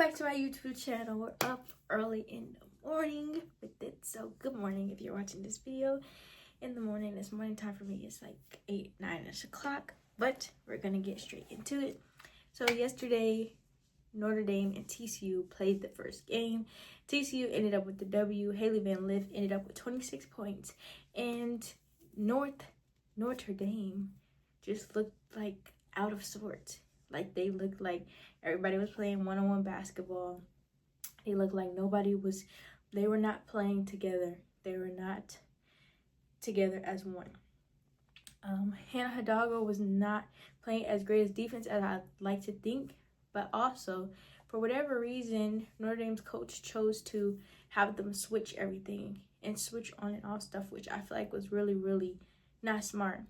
back to my YouTube channel. We're up early in the morning with it. So good morning if you're watching this video in the morning. It's morning time for me. It's like 8, 9-ish o'clock, but we're gonna get straight into it. So yesterday, Notre Dame and TCU played the first game. TCU ended up with the W. Hailey Lith ended up with 26 points, and Notre Dame just looked like out of sorts. Like they looked like everybody was playing one-on-one basketball. They looked like they were not playing together. They were not together as one. Hannah Hidalgo was not playing as great as defense as I'd like to think, but also for whatever reason, Notre Dame's coach chose to have them switch everything and switch on and off stuff, which I feel like was really, really not smart.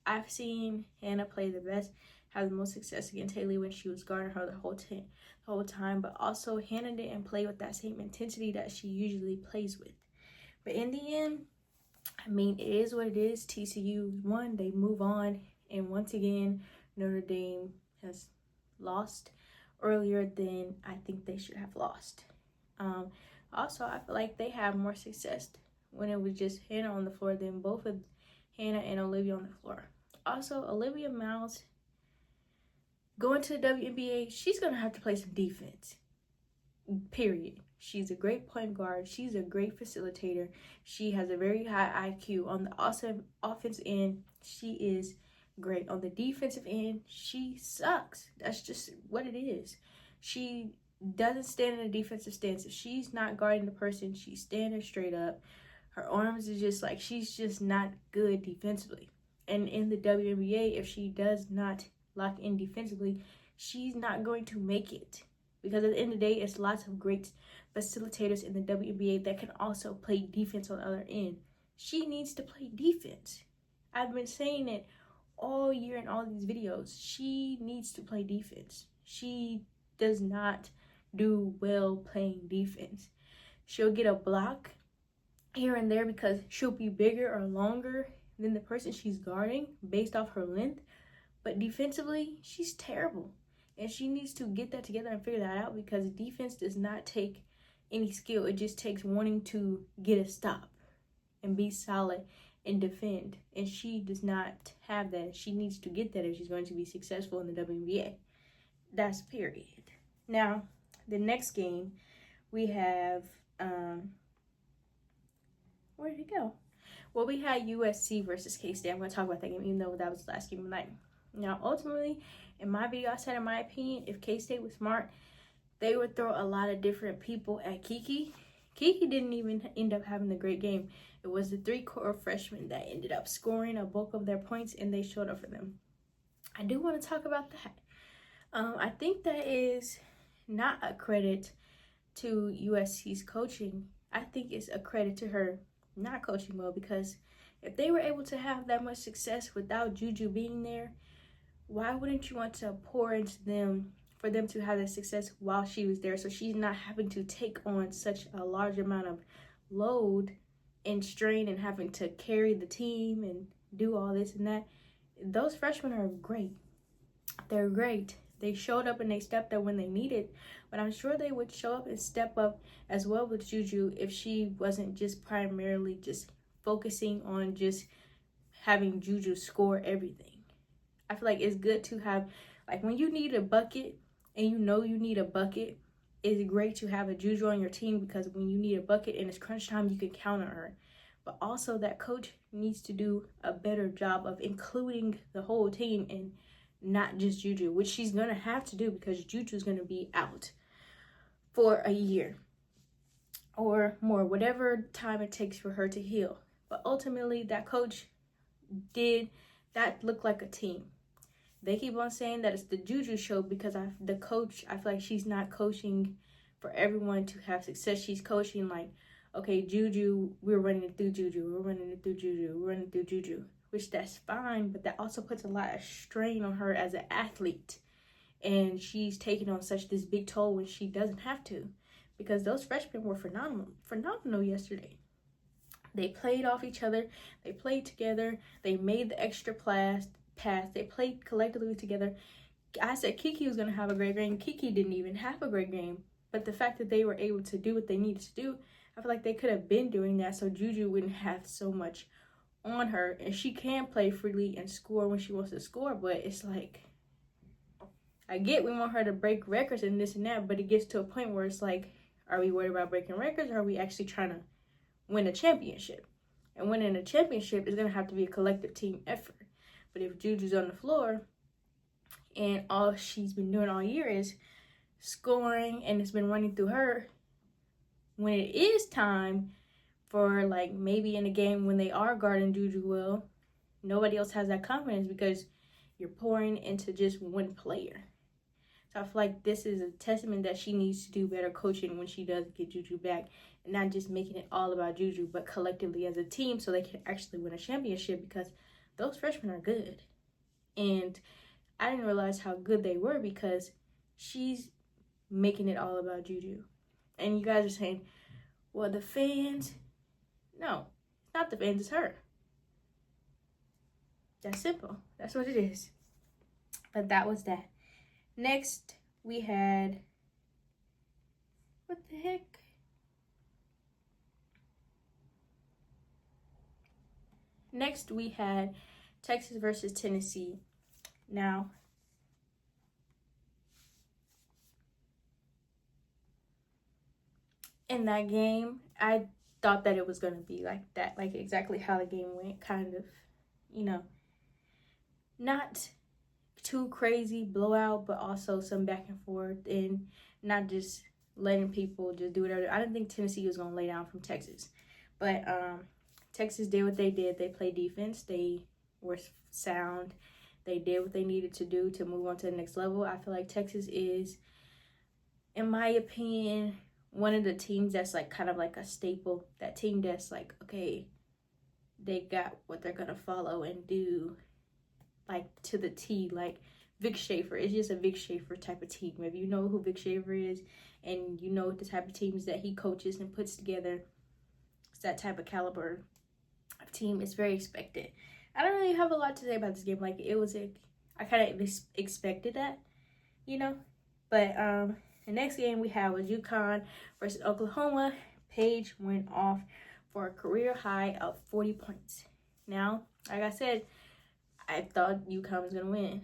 I've seen Hannah play the best, have the most success against Hailey when she was guarding her the whole time, but also Hannah didn't play with that same intensity that she usually plays with. But in the end, I mean, it is what it is. TCU won, they move on, and once again, Notre Dame has lost earlier than I think they should have lost. Also, I feel like they have more success when it was just Hannah on the floor than both of Hannah and Olivia on the floor. Also, Olivia Miles going to the WNBA, she's going to have to play some defense, period. She's a great point guard. She's a great facilitator. She has a very high IQ. On the offensive end, she is great. On the defensive end, she sucks. That's just what it is. She doesn't stand in a defensive stance. If she's not guarding the person, she's standing straight up. Her arms are just like, she's just not good defensively. And in the WNBA, if she does not lock in defensively, she's not going to make it. Because at the end of the day, it's lots of great facilitators in the WNBA that can also play defense on the other end. She needs to play defense. I've been saying it all year in all these videos. She needs to play defense. She does not do well playing defense. She'll get a block here and there because she'll be bigger or longer than the person she's guarding based off her length. But defensively, she's terrible. And she needs to get that together and figure that out, because defense does not take any skill. It just takes wanting to get a stop and be solid and defend. And she does not have that. She needs to get that if she's going to be successful in the WNBA. That's period. Now, the next game, we have, where did it go? Well, we had USC versus K-State. I'm going to talk about that game, even though that was the last game of the night. Now, ultimately, in my video, I said, in my opinion, if K-State was smart, they would throw a lot of different people at Kiki. Kiki didn't even end up having a great game. It was the 3-core freshmen that ended up scoring a bulk of their points, and they showed up for them. I do want to talk about that. I think that is not a credit to USC's coaching. I think it's a credit to her not coaching well, because if they were able to have that much success without Juju being there, why wouldn't you want to pour into them for them to have that success while she was there, so she's not having to take on such a large amount of load and strain and having to carry the team and do all this and that? Those freshmen are great. They're great. They showed up and they stepped up when they needed, but I'm sure they would show up and step up as well with Juju if she wasn't just primarily just focusing on just having Juju score everything. I feel like it's good to have, like, when you need a bucket and you know you need a bucket, it's great to have a Juju on your team, because when you need a bucket and it's crunch time, you can count on her. But also that coach needs to do a better job of including the whole team and not just Juju, which she's going to have to do, because Juju's going to be out for a year or more, whatever time it takes for her to heal. But ultimately, that coach did that look like a team. They keep on saying that it's the Juju show because the coach, I feel like she's not coaching for everyone to have success. She's coaching like, okay, Juju, we're running it through Juju, we're running it through Juju, we're running it through Juju, which that's fine, but that also puts a lot of strain on her as an athlete. And she's taking on such this big toll when she doesn't have to, because those freshmen were phenomenal yesterday. They played off each other. They played together. They made the extra pass. They played collectively together. I said Kiki was going to have a great game. Kiki didn't even have a great game. But the fact that they were able to do what they needed to do, I feel like they could have been doing that so Juju wouldn't have so much on her. And she can play freely and score when she wants to score, but it's like, I get we want her to break records and this and that, but it gets to a point where it's like, are we worried about breaking records, or are we actually trying to win a championship? And winning a championship is going to have to be a collective team effort. But if Juju's on the floor and all she's been doing all year is scoring and it's been running through her, when it is time for, like, maybe in a game when they are guarding Juju well, nobody else has that confidence because you're pouring into just one player. So I feel like this is a testament that she needs to do better coaching when she does get Juju back, and not just making it all about Juju, but collectively as a team so they can actually win a championship, because those freshmen are good. And I didn't realize how good they were because she's making it all about Juju. And you guys are saying, well, the fans. No, it's not the fans, it's her. That's simple. That's what it is. But that was that. Next, we had, what the heck? Next, we had Texas versus Tennessee. Now, in that game, I thought that it was going to be like that, like exactly how the game went, kind of, you know, not too crazy blowout, but also some back and forth, and not just letting people just do whatever. I didn't think Tennessee was going to lay down from Texas, but Texas did what they did. They played defense. They were sound. They did what they needed to do to move on to the next level. I feel like Texas is, in my opinion, one of the teams that's like kind of like a staple. That team that's like, okay, they got what they're going to follow and do, like to the T, like Vic Schaefer. It's just a Vic Schaefer type of team. If you know who Vic Schaefer is and you know the type of teams that he coaches and puts together, it's that type of caliber of team. It's very expected. I don't really have a lot to say about this game. Like, it was I kind of expected that, you know. But the next game we had was UConn versus Oklahoma. Paige went off for a career high of 40 points. Now, like I said, I thought UConn was going to win.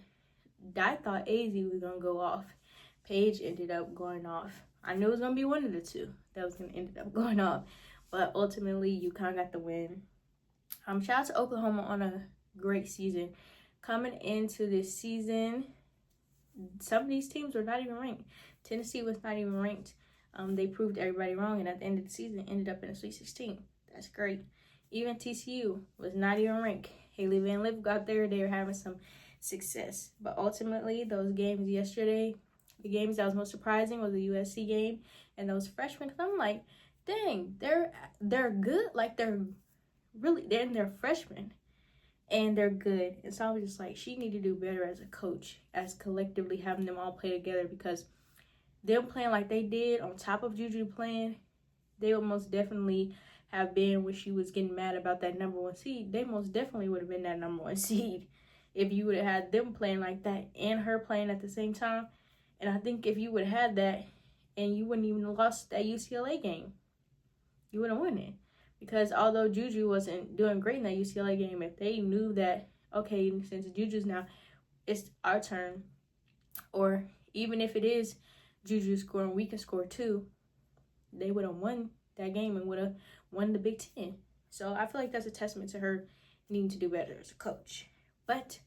I thought AZ was going to go off. Paige ended up going off. I knew it was going to be one of the two that was going to end up going off. But ultimately, UConn got the win. Shout out to Oklahoma on a great season. Coming into this season, some of these teams were not even ranked. Tennessee was not even ranked. They proved everybody wrong, and at the end of the season, ended up in the Sweet 16. That's great. Even TCU was not even ranked. Hailey Van Lith got there. They were having some success. But ultimately, those games yesterday, the games that was most surprising was the USC game and those freshmen. Because I'm like, dang, they're good. Like, they're freshmen. And they're good. And so I was just like, she need to do better as a coach, as collectively having them all play together, because them playing like they did on top of Juju playing, they would most definitely have been, when she was getting mad about that number 1 seed, they most definitely would have been that number 1 seed if you would have had them playing like that and her playing at the same time. And I think if you would have had that and you wouldn't even have lost that UCLA game, you would have won it. Because although Juju wasn't doing great in that UCLA game, if they knew that, okay, since Juju's now, it's our turn, or even if it is Juju scoring, we can score too, they would have won that game and would have won the Big Ten. So I feel like that's a testament to her needing to do better as a coach. But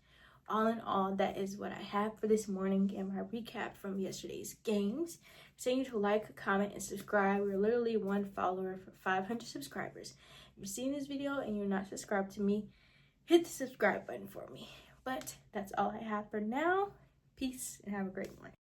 all in all, that is what I have for this morning and my recap from yesterday's games. Continue to like, comment, and subscribe. We're literally 1 follower for 500 subscribers. If you're seeing this video and you're not subscribed to me, hit the subscribe button for me. But that's all I have for now. Peace and have a great morning.